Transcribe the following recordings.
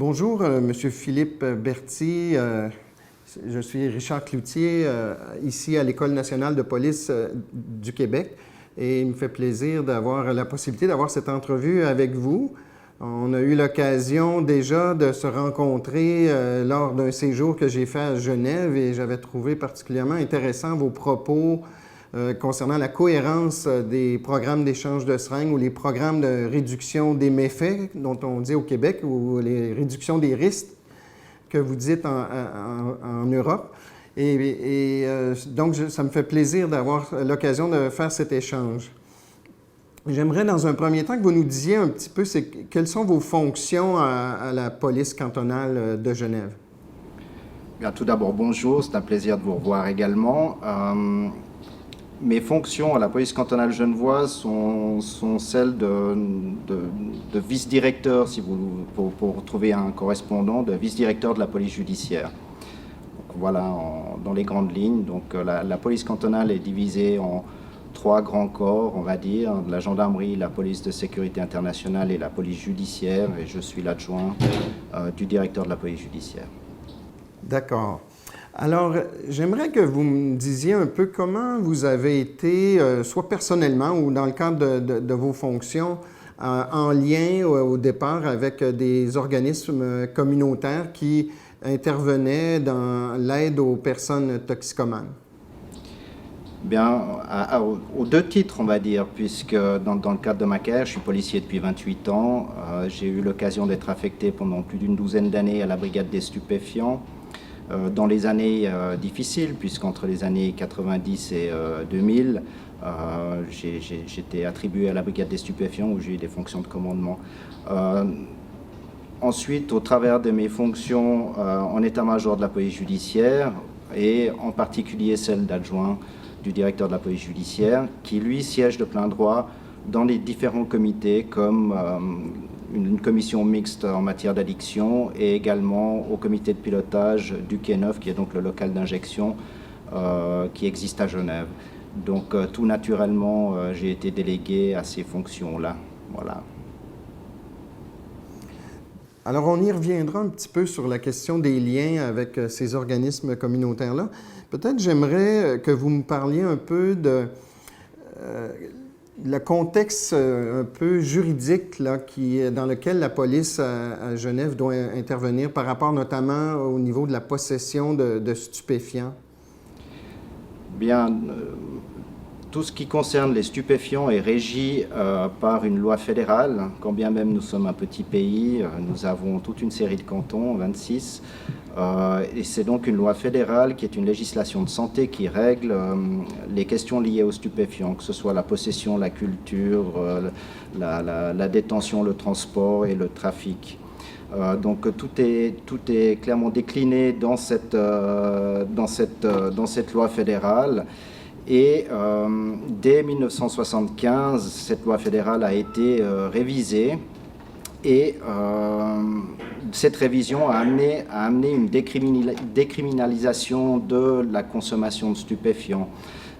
Bonjour, Monsieur Philippe Berthy. Je suis Richard Cloutier, ici à l'École nationale de police du Québec. Et il me fait plaisir d'avoir la possibilité d'avoir cette entrevue avec vous. On a eu l'occasion déjà de se rencontrer lors d'un séjour que j'ai fait à Genève et j'avais trouvé particulièrement intéressant vos propos concernant la cohérence des programmes d'échange de seringues ou les programmes de réduction des méfaits, dont on dit au Québec, ou les réductions des risques que vous dites en Europe. Donc, ça me fait plaisir d'avoir l'occasion de faire cet échange. J'aimerais, dans un premier temps, que vous nous disiez un petit peu quelles sont vos fonctions à la police cantonale de Genève. Bien, tout d'abord, bonjour, c'est un plaisir de vous revoir également. Mes fonctions à la police cantonale genevoise sont celles de vice-directeur, pour trouver un correspondant, de vice-directeur de la police judiciaire. Donc, voilà, dans les grandes lignes. Donc, la police cantonale est divisée en trois grands corps, on va dire, la gendarmerie, la police de sécurité internationale et la police judiciaire. Et je suis l'adjoint du directeur de la police judiciaire. D'accord. Alors, j'aimerais que vous me disiez un peu comment vous avez été, soit personnellement ou dans le cadre de vos fonctions, en lien au départ avec des organismes communautaires qui intervenaient dans l'aide aux personnes toxicomanes. Bien, aux deux titres, on va dire, puisque dans le cadre de ma carrière, je suis policier depuis 28 ans. J'ai eu l'occasion d'être affecté pendant plus d'une douzaine d'années à la brigade des stupéfiants. Dans les années difficiles, puisqu'entre les années 90 et 2000, j'étais attribué à la brigade des stupéfiants où j'ai eu des fonctions de commandement. Ensuite, au travers de mes fonctions en état-major de la police judiciaire, et en particulier celle d'adjoint du directeur de la police judiciaire, qui lui siège de plein droit dans les différents comités comme une commission mixte en matière d'addiction et également au comité de pilotage du Quai Neuf, qui est donc le local d'injection qui existe à Genève. Donc tout naturellement, j'ai été délégué à ces fonctions-là. Voilà. Alors, on y reviendra un petit peu sur la question des liens avec ces organismes communautaires-là. Peut-être j'aimerais que vous me parliez un peu de le contexte un peu juridique là, dans lequel la police à Genève doit intervenir par rapport notamment au niveau de la possession de stupéfiants. Bien, tout ce qui concerne les stupéfiants est régi par une loi fédérale. Quand bien même nous sommes un petit pays, nous avons toute une série de cantons, 26, et c'est donc une loi fédérale qui est une législation de santé qui règle les questions liées aux stupéfiants, que ce soit la possession, la culture, la détention, le transport et le trafic. Donc tout est clairement décliné dans cette loi fédérale. Et dès 1975, cette loi fédérale a été révisée et cette révision a amené une décriminalisation de la consommation de stupéfiants.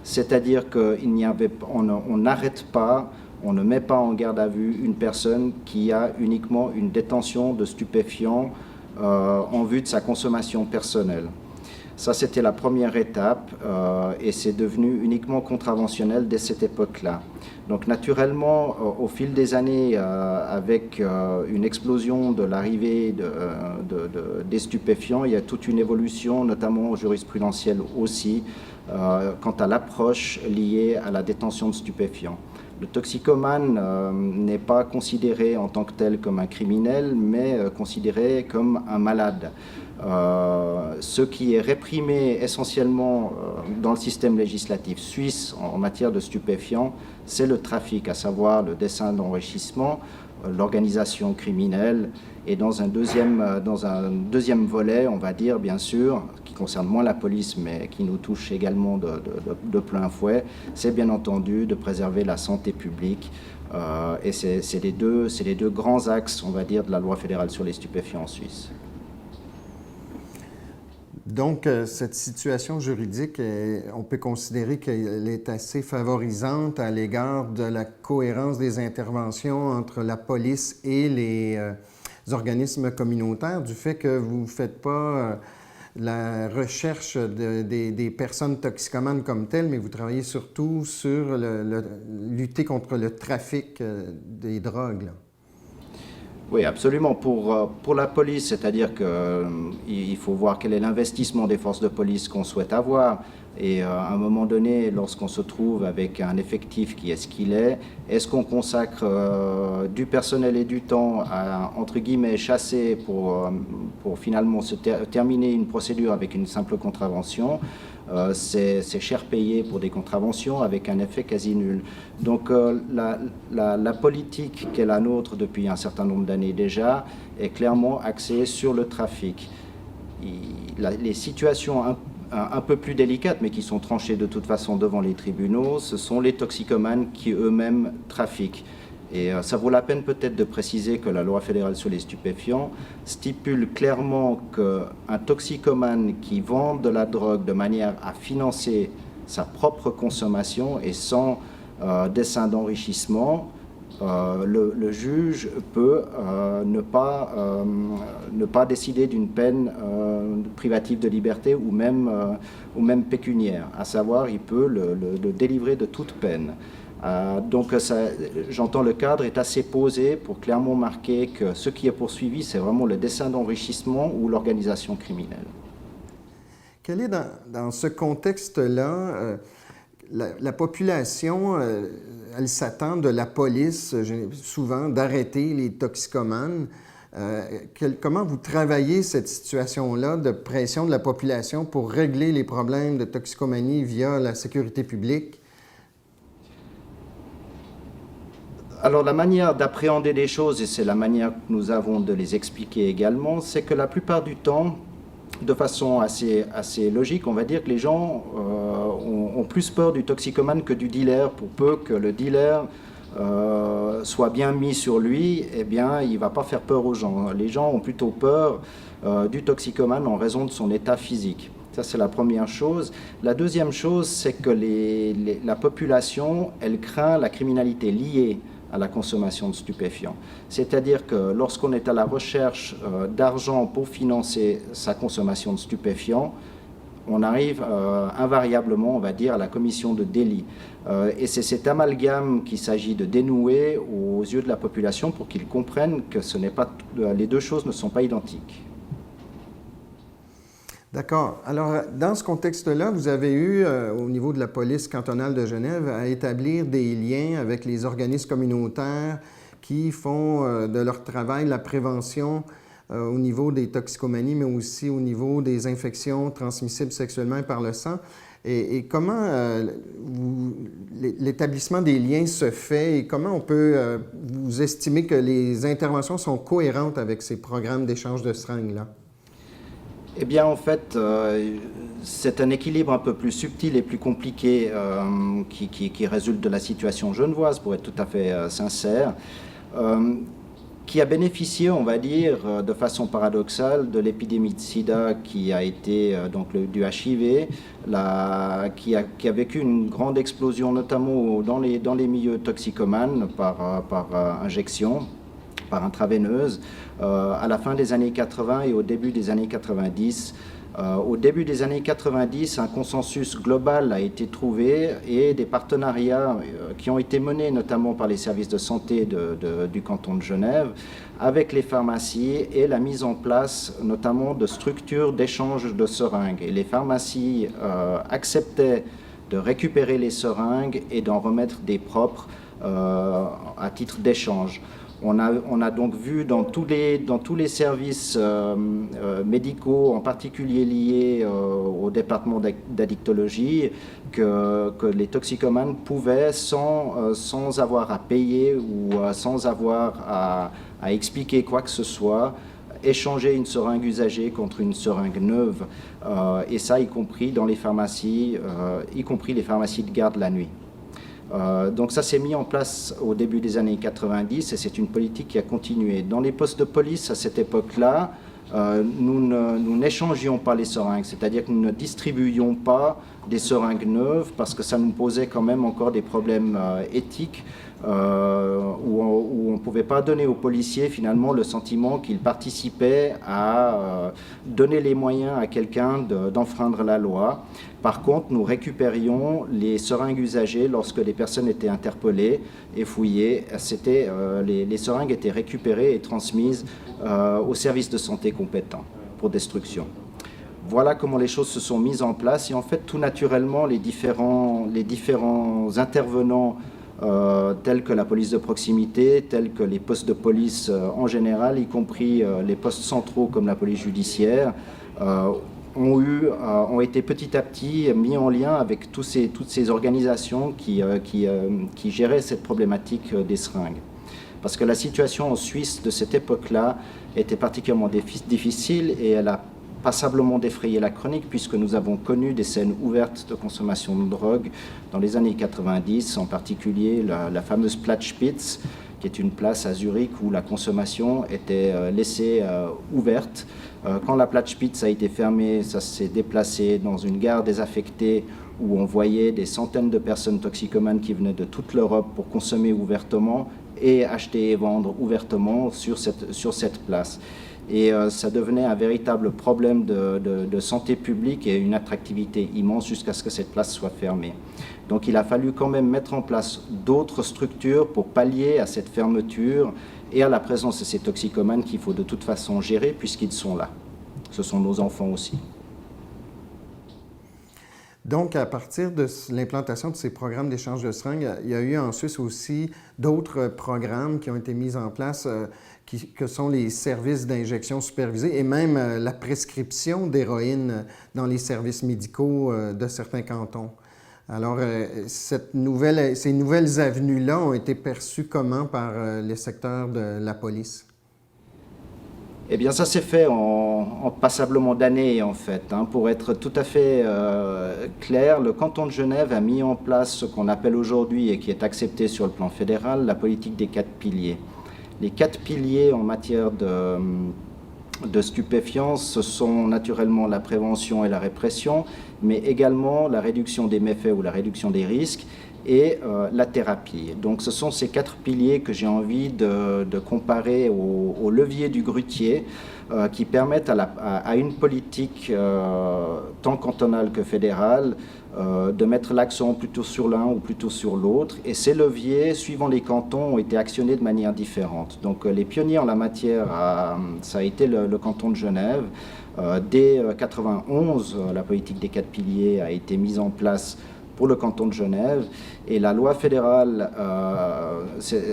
C'est-à-dire qu'on n'arrête pas, on ne met pas en garde à vue une personne qui a uniquement une détention de stupéfiants en vue de sa consommation personnelle. Ça, c'était la première étape et c'est devenu uniquement contraventionnel dès cette époque-là. Donc naturellement, au fil des années, avec une explosion de l'arrivée des stupéfiants, il y a toute une évolution, notamment jurisprudentielle aussi, quant à l'approche liée à la détention de stupéfiants. Le toxicomane n'est pas considéré en tant que tel comme un criminel, mais considéré comme un malade. Ce qui est réprimé essentiellement dans le système législatif suisse en matière de stupéfiants, c'est le trafic, à savoir le dessein d'enrichissement, l'organisation criminelle, et dans un deuxième volet, on va dire, bien sûr, qui concerne moins la police, mais qui nous touche également de plein fouet, c'est bien entendu de préserver la santé publique. Et c'est les deux grands axes, on va dire, de la loi fédérale sur les stupéfiants en Suisse. Donc, cette situation juridique, on peut considérer qu'elle est assez favorisante à l'égard de la cohérence des interventions entre la police et les organismes communautaires, du fait que vous ne faites pas la recherche des personnes toxicomanes comme telles, mais vous travaillez surtout sur lutter contre le trafic des drogues, là. Oui, absolument. Pour la police, c'est-à-dire qu'il faut voir quel est l'investissement des forces de police qu'on souhaite avoir. Et à un moment donné, lorsqu'on se trouve avec un effectif qui est ce qu'il est-ce qu'on consacre du personnel et du temps à, entre guillemets, chasser pour finalement terminer une procédure avec une simple contravention? C'est cher payé pour des contraventions avec un effet quasi nul. Donc la politique qu'est la nôtre depuis un certain nombre d'années déjà est clairement axée sur le trafic. Les situations un peu plus délicates, mais qui sont tranchées de toute façon devant les tribunaux, ce sont les toxicomanes qui eux-mêmes trafiquent. Et ça vaut la peine peut-être de préciser que la loi fédérale sur les stupéfiants stipule clairement qu'un toxicomane qui vend de la drogue de manière à financer sa propre consommation et sans dessein d'enrichissement, le juge peut ne pas décider d'une peine privative de liberté ou même pécuniaire. À savoir, il peut le délivrer de toute peine. Donc j'entends le cadre est assez posé pour clairement marquer que ce qui est poursuivi, c'est vraiment le dessein d'enrichissement ou l'organisation criminelle. Quel est dans ce contexte-là, la population, elle s'attend de la police souvent d'arrêter les toxicomanes. Comment vous travaillez cette situation-là de pression de la population pour régler les problèmes de toxicomanie via la sécurité publique? Alors la manière d'appréhender les choses, et c'est la manière que nous avons de les expliquer également, c'est que la plupart du temps, de façon assez logique, on va dire que les gens ont plus peur du toxicomane que du dealer. Pour peu que le dealer soit bien mis sur lui, eh bien, il ne va pas faire peur aux gens. Les gens ont plutôt peur du toxicomane en raison de son état physique. Ça, c'est la première chose. La deuxième chose, c'est que la population, elle craint la criminalité liée à la consommation de stupéfiants. C'est-à-dire que lorsqu'on est à la recherche d'argent pour financer sa consommation de stupéfiants, on arrive invariablement, on va dire, à la commission de délit. Et c'est cet amalgame qu'il s'agit de dénouer aux yeux de la population pour qu'ils comprennent que les deux choses ne sont pas identiques. D'accord. Alors, dans ce contexte-là, vous avez eu, au niveau de la police cantonale de Genève, à établir des liens avec les organismes communautaires qui font de leur travail la prévention au niveau des toxicomanies, mais aussi au niveau des infections transmissibles sexuellement par le sang. Et comment l'établissement des liens se fait et comment on peut vous estimer que les interventions sont cohérentes avec ces programmes d'échange de seringues-là? Eh bien, en fait, c'est un équilibre un peu plus subtil et plus compliqué qui résulte de la situation genevoise, pour être tout à fait sincère, qui a bénéficié, on va dire, de façon paradoxale, de l'épidémie de sida qui a été, du HIV, qui a vécu une grande explosion, notamment dans les milieux toxicomanes par injection, par intraveineuse, à la fin des années 80 et au début des années 90. Au début des années 90, un consensus global a été trouvé et des partenariats qui ont été menés notamment par les services de santé du canton de Genève avec les pharmacies et la mise en place notamment de structures d'échange de seringues. Et les pharmacies acceptaient de récupérer les seringues et d'en remettre des propres à titre d'échange. On a donc vu dans tous les services médicaux, en particulier liés au département d'addictologie, que les toxicomanes pouvaient, sans avoir à payer ou sans avoir à expliquer quoi que ce soit, échanger une seringue usagée contre une seringue neuve, et ça y compris dans les pharmacies, y compris les pharmacies de garde la nuit. Donc ça s'est mis en place au début des années 90 et c'est une politique qui a continué. Dans les postes de police à cette époque-là, nous n'échangions pas les seringues, c'est-à-dire que nous ne distribuions pas des seringues neuves parce que ça nous posait quand même encore des problèmes éthiques où on ne pouvait pas donner aux policiers finalement le sentiment qu'ils participaient à donner les moyens à quelqu'un d'enfreindre la loi. Par contre, nous récupérions les seringues usagées lorsque les personnes étaient interpellées et fouillées. Les seringues étaient récupérées et transmises aux services de santé compétents pour destruction. Voilà comment les choses se sont mises en place et en fait tout naturellement les différents intervenants tels que la police de proximité, tels que les postes de police en général, y compris les postes centraux comme la police judiciaire, ont été petit à petit mis en lien avec toutes ces organisations qui géraient cette problématique des seringues. Parce que la situation en Suisse de cette époque-là était particulièrement difficile et elle a passablement défrayé la chronique puisque nous avons connu des scènes ouvertes de consommation de drogue dans les années 90, en particulier la fameuse Platzspitz, qui est une place à Zurich où la consommation était laissée ouverte. Quand la Platzspitz a été fermée, ça s'est déplacé dans une gare désaffectée où on voyait des centaines de personnes toxicomanes qui venaient de toute l'Europe pour consommer ouvertement et acheter et vendre ouvertement sur cette place. Et ça devenait un véritable problème de santé publique et une attractivité immense jusqu'à ce que cette place soit fermée. Donc il a fallu quand même mettre en place d'autres structures pour pallier à cette fermeture et à la présence de ces toxicomanes qu'il faut de toute façon gérer puisqu'ils sont là. Ce sont nos enfants aussi. Donc, à partir de l'implantation de ces programmes d'échange de seringues, il y a eu en Suisse aussi d'autres programmes qui ont été mis en place, que sont les services d'injection supervisés et même la prescription d'héroïne dans les services médicaux de certains cantons. Alors, ces nouvelles avenues-là ont été perçues comment par les secteurs de la police? Eh bien, ça s'est fait en passablement d'années, en fait. Pour être tout à fait clair, le canton de Genève a mis en place ce qu'on appelle aujourd'hui, et qui est accepté sur le plan fédéral, la politique des 4 piliers. Les 4 piliers en matière de stupéfiants, ce sont naturellement la prévention et la répression, mais également la réduction des méfaits ou la réduction des risques, et la thérapie. Donc ce sont ces 4 piliers que j'ai envie de comparer au levier du grutier qui permettent à une politique tant cantonale que fédérale de mettre l'accent plutôt sur l'un ou plutôt sur l'autre. Et ces leviers, suivant les cantons, ont été actionnés de manière différente. Donc les pionniers en la matière, ça a été le canton de Genève. Dès 1991, la politique des 4 piliers a été mise en place pour le canton de Genève et la loi fédérale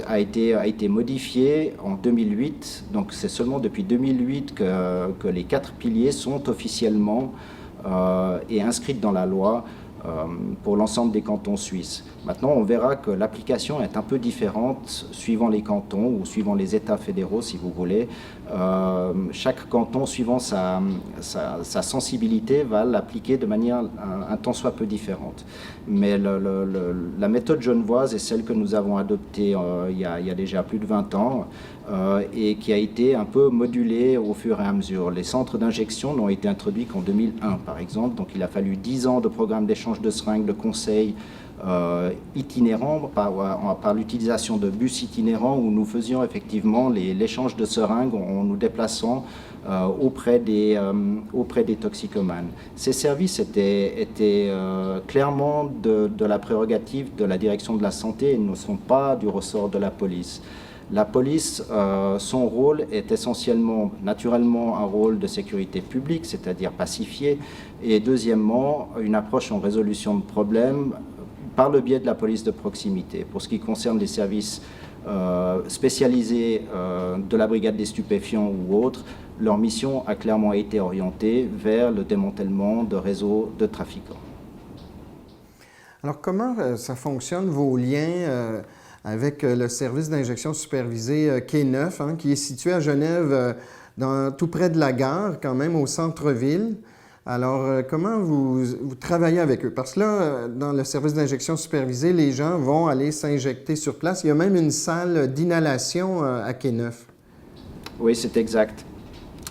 a été modifiée en 2008. Donc c'est seulement depuis 2008 que les 4 piliers sont officiellement et inscrits dans la loi pour l'ensemble des cantons suisses. Maintenant, on verra que l'application est un peu différente suivant les cantons ou suivant les États fédéraux, si vous voulez. Chaque canton, suivant sa sensibilité, va l'appliquer de manière un tant soit peu différente. Mais la méthode genevoise est celle que nous avons adoptée il y a déjà plus de 20 ans et qui a été un peu modulée au fur et à mesure. Les centres d'injection n'ont été introduits qu'en 2001, par exemple. Donc il a fallu 10 ans de programme d'échange de seringues, de conseils itinérants, par l'utilisation de bus itinérants où nous faisions effectivement l'échange de seringues en nous déplaçant auprès des toxicomanes. Ces services étaient clairement de la prérogative de la direction de la santé et ne sont pas du ressort de la police. La police, son rôle est essentiellement, naturellement, un rôle de sécurité publique, c'est-à-dire pacifier, et deuxièmement, une approche en résolution de problèmes par le biais de la police de proximité. Pour ce qui concerne les services spécialisés de la brigade des stupéfiants ou autres, leur mission a clairement été orientée vers le démantèlement de réseaux de trafiquants. Alors, comment ça fonctionne, vos liens avec le service d'injection supervisée Quai Neuf, qui est situé à Genève, tout près de la gare, quand même, au centre-ville? Alors, comment vous travaillez avec eux? Parce que là, dans le service d'injection supervisée, les gens vont aller s'injecter sur place. Il y a même une salle d'inhalation à Quai Neuf. Oui, c'est exact.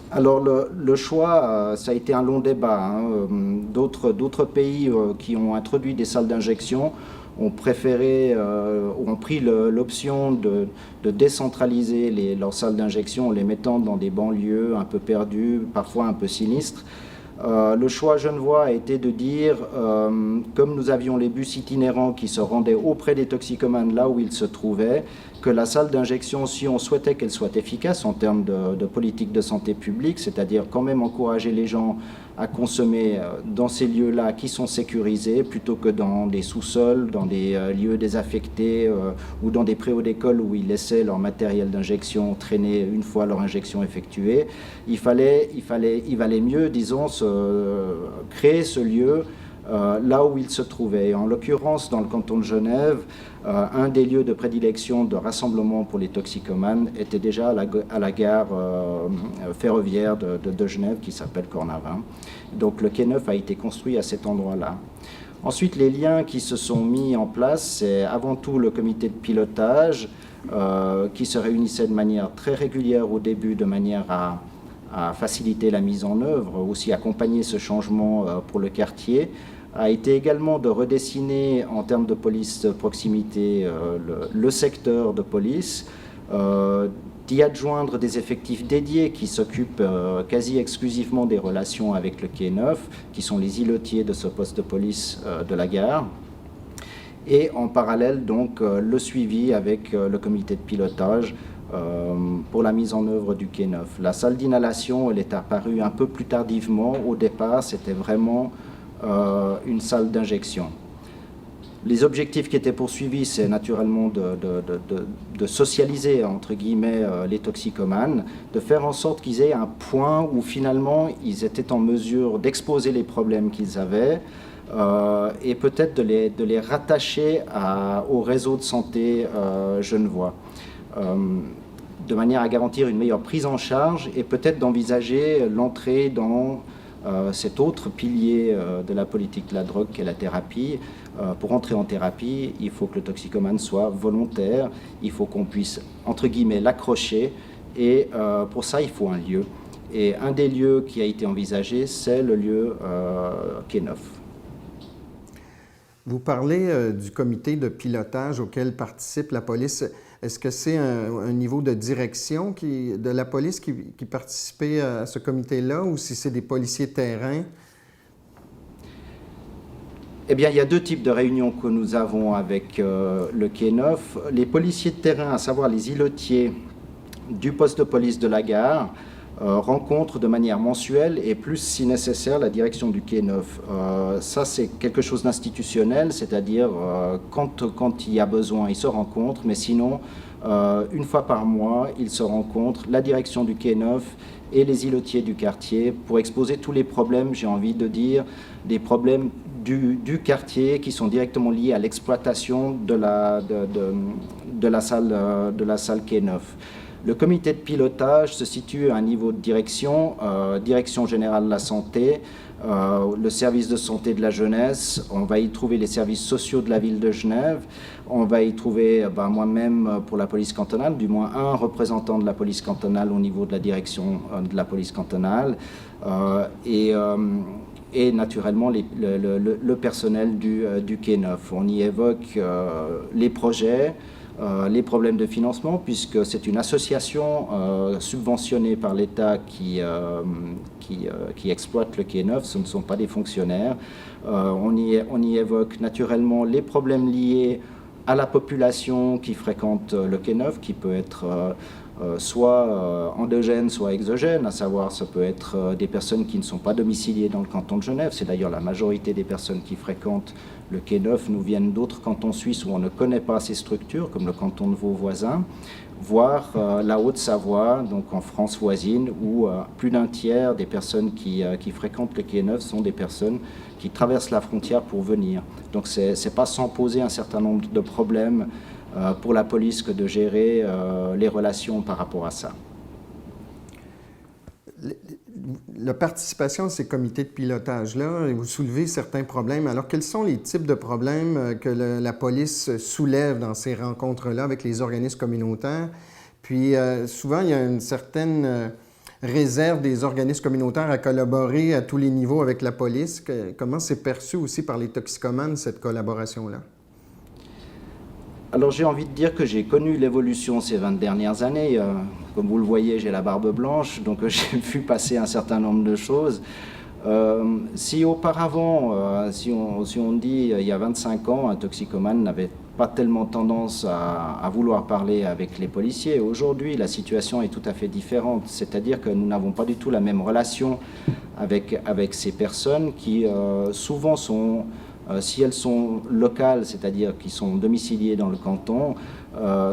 Alors le choix, ça a été un long débat, hein. D'autres pays qui ont introduit des salles d'injection ont préféré, ont pris l'option de décentraliser leurs salles d'injection en les mettant dans des banlieues un peu perdues, parfois un peu sinistres. Le choix genevois a été de dire, comme nous avions les bus itinérants qui se rendaient auprès des toxicomanes là où ils se trouvaient, que la salle d'injection, si on souhaitait qu'elle soit efficace en termes de politique de santé publique, c'est-à-dire quand même encourager les gens à consommer dans ces lieux-là qui sont sécurisés, plutôt que dans des sous-sols, dans des lieux désaffectés ou dans des préaux d'école où ils laissaient leur matériel d'injection traîner une fois leur injection effectuée, il valait mieux, disons, créer ce lieu là où il se trouvait. En l'occurrence, dans le canton de Genève, un des lieux de prédilection de rassemblement pour les toxicomanes était déjà à la gare ferroviaire de Genève qui s'appelle Cornavin. Donc le quai Neuf a été construit à cet endroit-là. Ensuite, les liens qui se sont mis en place, c'est avant tout le comité de pilotage qui se réunissait de manière très régulière au début, de manière à faciliter la mise en œuvre, aussi accompagner ce changement pour le quartier, a été également de redessiner en termes de police de proximité le secteur de police, d'y adjoindre des effectifs dédiés qui s'occupent quasi exclusivement des relations avec le quai Neuf, qui sont les îlotiers de ce poste de police de la gare. Et en parallèle, donc, le suivi avec le comité de pilotage pour la mise en œuvre du quai Neuf. La salle d'inhalation, elle est apparue un peu plus tardivement. Au départ, c'était vraiment une salle d'injection. Les objectifs qui étaient poursuivis, c'est naturellement de socialiser, entre guillemets, les toxicomanes, de faire en sorte qu'ils aient un point où finalement ils étaient en mesure d'exposer les problèmes qu'ils avaient et peut-être de les rattacher au réseau de santé genevois, de manière à garantir une meilleure prise en charge et peut-être d'envisager l'entrée dans cet autre pilier de la politique de la drogue qu'est la thérapie. Pour entrer en thérapie, il faut que le toxicomane soit volontaire, il faut qu'on puisse, entre guillemets, l'accrocher, et pour ça, il faut un lieu. Et un des lieux qui a été envisagé, c'est le lieu quai Neuf. Vous parlez du comité de pilotage auquel participe la police. Est-ce que c'est un niveau de direction de la police qui participait à ce comité-là, ou si c'est des policiers de terrain? Eh bien, il y a deux types de réunions que nous avons avec le quai Neuf. Les policiers de terrain, à savoir les îlotiers du poste de police de la gare, rencontrent de manière mensuelle et plus si nécessaire la direction du quai Neuf. Ça, c'est quelque chose d'institutionnel, c'est-à-dire quand il y a besoin, ils se rencontrent, mais sinon, une fois par mois, ils se rencontrent, la direction du quai Neuf et les îlotiers du quartier, pour exposer tous les problèmes, j'ai envie de dire, des problèmes du quartier qui sont directement liés à l'exploitation de la salle quai Neuf. Le comité de pilotage se situe à un niveau de direction, direction générale de la santé, le service de santé de la jeunesse, on va y trouver les services sociaux de la ville de Genève, on va y trouver moi-même pour la police cantonale, du moins un représentant de la police cantonale au niveau de la direction de la police cantonale, et naturellement le personnel du quai Neuf. On y évoque les projets, les problèmes de financement, puisque c'est une association subventionnée par l'État qui exploite le quai Neuf, ce ne sont pas des fonctionnaires. On y évoque naturellement les problèmes liés à la population qui fréquente le quai Neuf, qui peut être soit endogène, soit exogène, à savoir ça peut être des personnes qui ne sont pas domiciliées dans le canton de Genève. C'est d'ailleurs la majorité des personnes qui fréquentent le quai Neuf nous viennent d'autres cantons suisses où on ne connaît pas ces structures, comme le canton de Vaud voisin, voire la Haute-Savoie, donc en France voisine, où plus d'un tiers des personnes qui fréquentent le quai Neuf sont des personnes qui traversent la frontière pour venir. Donc c'est pas sans poser un certain nombre de problèmes pour la police que de gérer les relations par rapport à ça. La participation de ces comités de pilotage-là, vous soulevez certains problèmes. Alors, quels sont les types de problèmes que la police soulève dans ces rencontres-là avec les organismes communautaires? Puis, souvent, il y a une certaine réserve des organismes communautaires à collaborer à tous les niveaux avec la police. Comment c'est perçu aussi par les toxicomanes, cette collaboration-là? Alors j'ai envie de dire que j'ai connu l'évolution ces 20 dernières années. Comme vous le voyez, j'ai la barbe blanche, donc j'ai vu passer un certain nombre de choses. Si auparavant, si on dit il y a 25 ans, un toxicomane n'avait pas tellement tendance à vouloir parler avec les policiers, aujourd'hui la situation est tout à fait différente. C'est-à-dire que nous n'avons pas du tout la même relation avec ces personnes qui souvent sont... si elles sont locales, c'est-à-dire qui sont domiciliées dans le canton,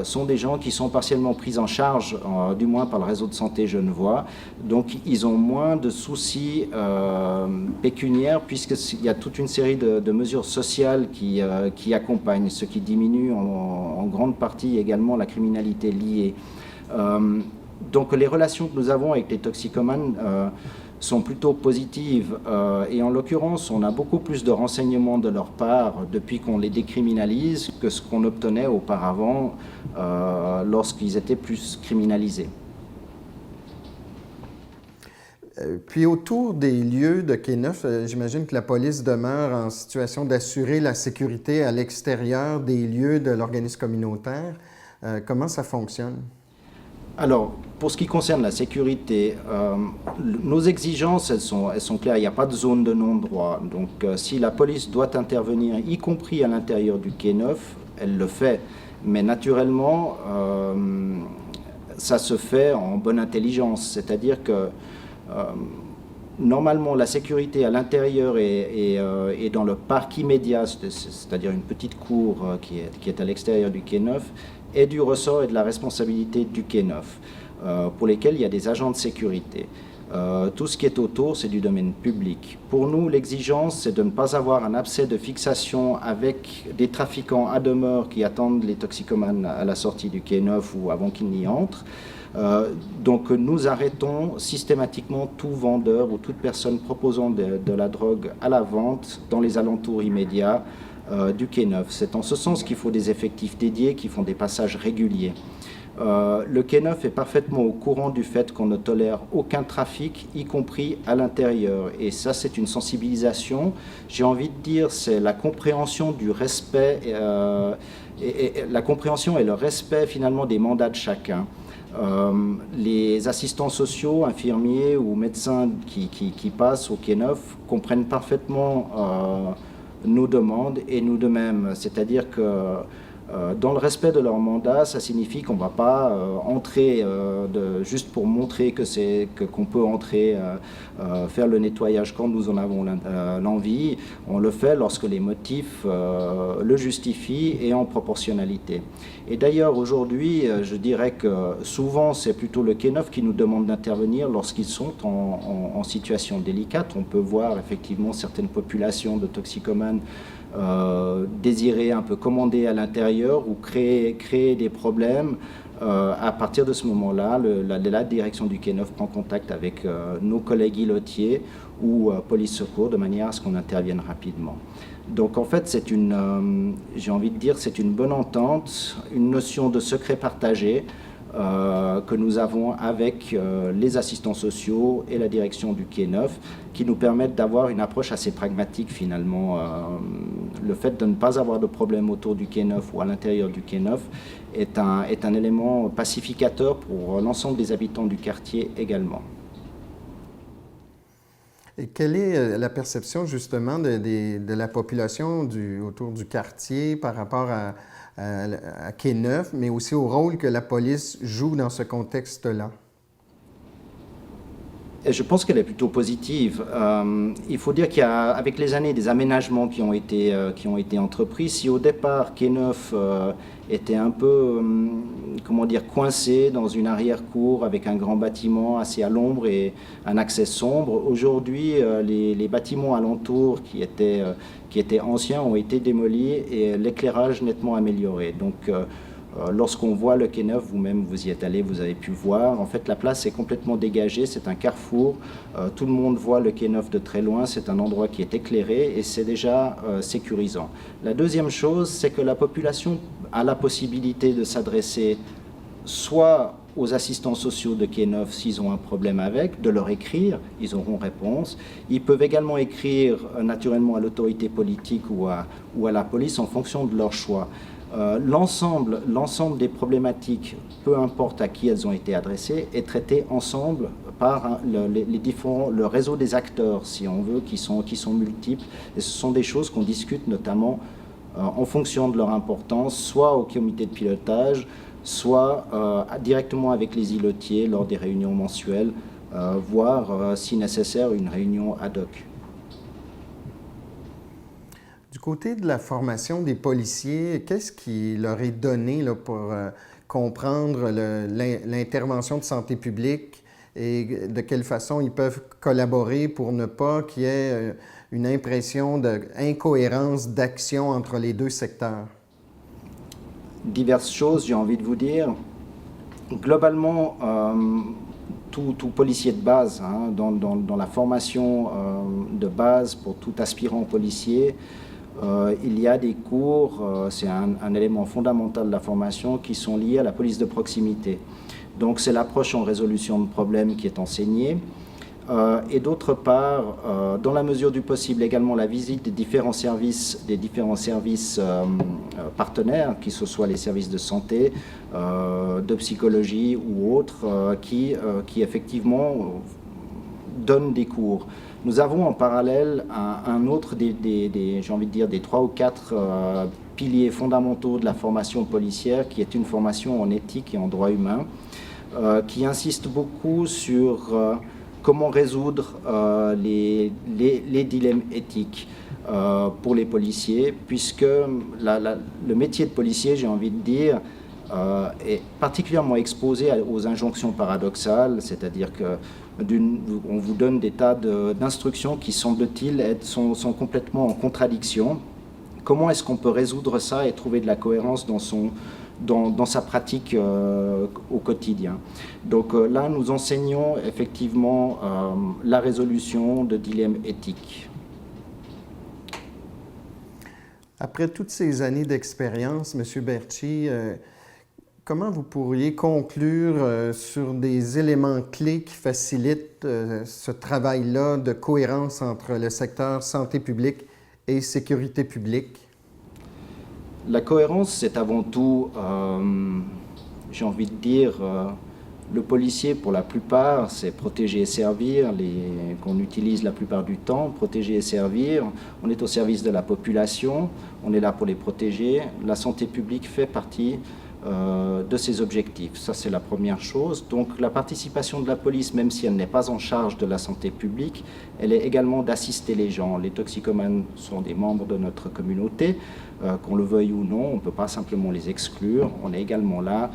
sont des gens qui sont partiellement pris en charge, du moins par le réseau de santé genevois. Donc ils ont moins de soucis pécuniaires, puisqu'il y a toute une série de mesures sociales qui accompagnent, ce qui diminue en grande partie également la criminalité liée. Donc les relations que nous avons avec les toxicomanes sont plutôt positives et en l'occurrence on a beaucoup plus de renseignements de leur part depuis qu'on les décriminalise que ce qu'on obtenait auparavant lorsqu'ils étaient plus criminalisés. Puis autour des lieux de Quai Neuf, j'imagine que la police demeure en situation d'assurer la sécurité à l'extérieur des lieux de l'organisme communautaire. Comment ça fonctionne? Alors, pour ce qui concerne la sécurité, nos exigences, elles sont claires. Il n'y a pas de zone de non-droit. Donc, si la police doit intervenir, y compris à l'intérieur du Quai Neuf, elle le fait. Mais naturellement, ça se fait en bonne intelligence. C'est-à-dire que, normalement, la sécurité à l'intérieur et dans le parc immédiat, c'est-à-dire une petite cour qui est à l'extérieur du Quai Neuf, est du ressort et de la responsabilité du Quai Neuf, pour lesquels il y a des agents de sécurité. Tout ce qui est autour, c'est du domaine public. Pour nous, l'exigence, c'est de ne pas avoir un abcès de fixation avec des trafiquants à demeure qui attendent les toxicomanes à la sortie du Quai Neuf ou avant qu'ils n'y entrent. Donc nous arrêtons systématiquement tout vendeur ou toute personne proposant de la drogue à la vente dans les alentours immédiats du Quai Neuf. C'est en ce sens qu'il faut des effectifs dédiés qui font des passages réguliers. Le Quai Neuf est parfaitement au courant du fait qu'on ne tolère aucun trafic, y compris à l'intérieur. Et ça, c'est une sensibilisation. J'ai envie de dire, c'est la compréhension du respect, la compréhension et le respect finalement des mandats de chacun. Les assistants sociaux, infirmiers ou médecins qui passent au Quai Neuf comprennent parfaitement nos demandes et nous de même. C'est-à-dire que dans le respect de leur mandat, ça signifie qu'on ne va pas entrer juste pour montrer qu'on peut entrer, faire le nettoyage quand nous en avons l'envie. On le fait lorsque les motifs le justifient et en proportionnalité. Et d'ailleurs, aujourd'hui, je dirais que souvent, c'est plutôt le Quai Neuf qui nous demande d'intervenir lorsqu'ils sont en situation délicate. On peut voir effectivement certaines populations de toxicomanes désirer un peu commander à l'intérieur ou créer des problèmes. À partir de ce moment-là, la direction du Quai Neuf prend contact avec nos collègues îlotiers ou police secours de manière à ce qu'on intervienne rapidement. Donc en fait, j'ai envie de dire, c'est une bonne entente, une notion de secret partagé que nous avons avec les assistants sociaux et la direction du Quai Neuf, qui nous permettent d'avoir une approche assez pragmatique finalement. Le fait de ne pas avoir de problème autour du Quai Neuf ou à l'intérieur du Quai Neuf est un élément pacificateur pour l'ensemble des habitants du quartier également. Et quelle est la perception justement de la population autour du quartier par rapport à Quai Neuf, mais aussi au rôle que la police joue dans ce contexte-là? Et je pense qu'elle est plutôt positive. Il faut dire qu'il y a, avec les années, des aménagements qui ont été entrepris. Si au départ, Quai Neuf était un peu, comment dire, coincé dans une arrière-cour avec un grand bâtiment assez à l'ombre et un accès sombre, aujourd'hui, les bâtiments alentours qui étaient anciens ont été démolis et l'éclairage nettement amélioré. Donc, lorsqu'on voit le Quai Neuf, vous-même vous y êtes allé, vous avez pu voir, en fait la place est complètement dégagée, c'est un carrefour, tout le monde voit le Quai Neuf de très loin, c'est un endroit qui est éclairé et c'est déjà sécurisant. La deuxième chose, c'est que la population a la possibilité de s'adresser soit aux assistants sociaux de Quai Neuf s'ils ont un problème avec, de leur écrire, ils auront réponse. Ils peuvent également écrire naturellement à l'autorité politique ou à la police en fonction de leur choix. L'ensemble des problématiques, peu importe à qui elles ont été adressées, est traité ensemble par le réseau des acteurs, si on veut, qui sont multiples. Et ce sont des choses qu'on discute notamment en fonction de leur importance, soit au comité de pilotage, soit directement avec les îlotiers lors des réunions mensuelles, voire, si nécessaire, une réunion ad hoc. Du côté de la formation des policiers, qu'est-ce qui leur est donné là, pour comprendre l'intervention de santé publique et de quelle façon ils peuvent collaborer pour ne pas qu'il y ait une impression d'incohérence d'action entre les deux secteurs? Diverses choses, j'ai envie de vous dire. Globalement, tout policier de base, hein, dans la formation de base pour tout aspirant policier, il y a des cours, c'est un élément fondamental de la formation, qui sont liés à la police de proximité. Donc c'est l'approche en résolution de problèmes qui est enseignée. Et d'autre part, dans la mesure du possible, également la visite des différents services partenaires, que ce soit les services de santé, de psychologie ou autres, qui effectivement donnent des cours. Nous avons en parallèle un autre j'ai envie de dire, des 3 ou 4 piliers fondamentaux de la formation policière, qui est une formation en éthique et en droit humain, qui insiste beaucoup sur comment résoudre les dilemmes éthiques pour les policiers, puisque le métier de policier, j'ai envie de dire, est particulièrement exposé aux injonctions paradoxales, c'est-à-dire qu'on vous donne des tas d'instructions qui, semble-t-il, sont complètement en contradiction. Comment est-ce qu'on peut résoudre ça et trouver de la cohérence dans sa pratique au quotidien? Donc là, nous enseignons effectivement la résolution de dilemmes éthiques. Après toutes ces années d'expérience, M. Bertschy, comment vous pourriez conclure sur des éléments clés qui facilitent ce travail-là de cohérence entre le secteur santé publique et sécurité publique? La cohérence, c'est avant tout, j'ai envie de dire, le policier, pour la plupart, c'est protéger et servir, qu'on utilise la plupart du temps, protéger et servir. On est au service de la population, on est là pour les protéger. La santé publique fait partie de ces objectifs. Ça, c'est la première chose. Donc, la participation de la police, même si elle n'est pas en charge de la santé publique, elle est également d'assister les gens. Les toxicomanes sont des membres de notre communauté, qu'on le veuille ou non, on ne peut pas simplement les exclure. On est également là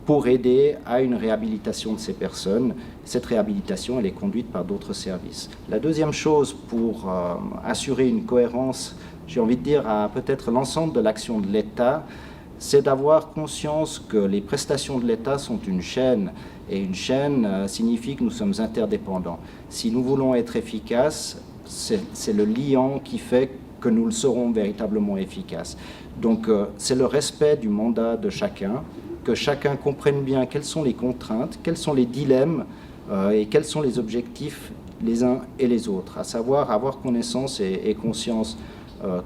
pour aider à une réhabilitation de ces personnes. Cette réhabilitation, elle est conduite par d'autres services. La deuxième chose, pour assurer une cohérence, j'ai envie de dire, à peut-être l'ensemble de l'action de l'État, c'est d'avoir conscience que les prestations de l'État sont une chaîne, et une chaîne signifie que nous sommes interdépendants. Si nous voulons être efficaces, c'est le liant qui fait que nous le serons véritablement efficaces. Donc c'est le respect du mandat de chacun, que chacun comprenne bien quelles sont les contraintes, quels sont les dilemmes et quels sont les objectifs les uns et les autres, à savoir avoir connaissance et conscience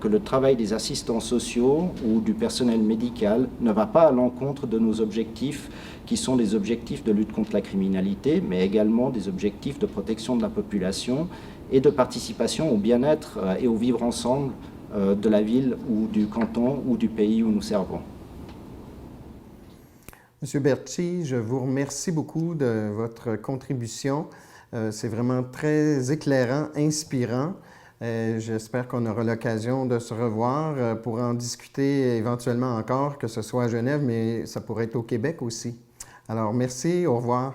que le travail des assistants sociaux ou du personnel médical ne va pas à l'encontre de nos objectifs, qui sont des objectifs de lutte contre la criminalité, mais également des objectifs de protection de la population et de participation au bien-être et au vivre ensemble de la ville ou du canton ou du pays où nous servons. Monsieur Bertschy, je vous remercie beaucoup de votre contribution. C'est vraiment très éclairant, inspirant. J'espère qu'on aura l'occasion de se revoir pour en discuter éventuellement encore, que ce soit à Genève, mais ça pourrait être au Québec aussi. Alors, merci, au revoir.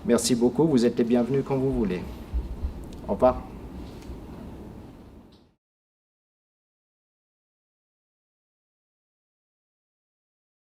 Merci beaucoup, vous êtes les bienvenus quand vous voulez. Au revoir.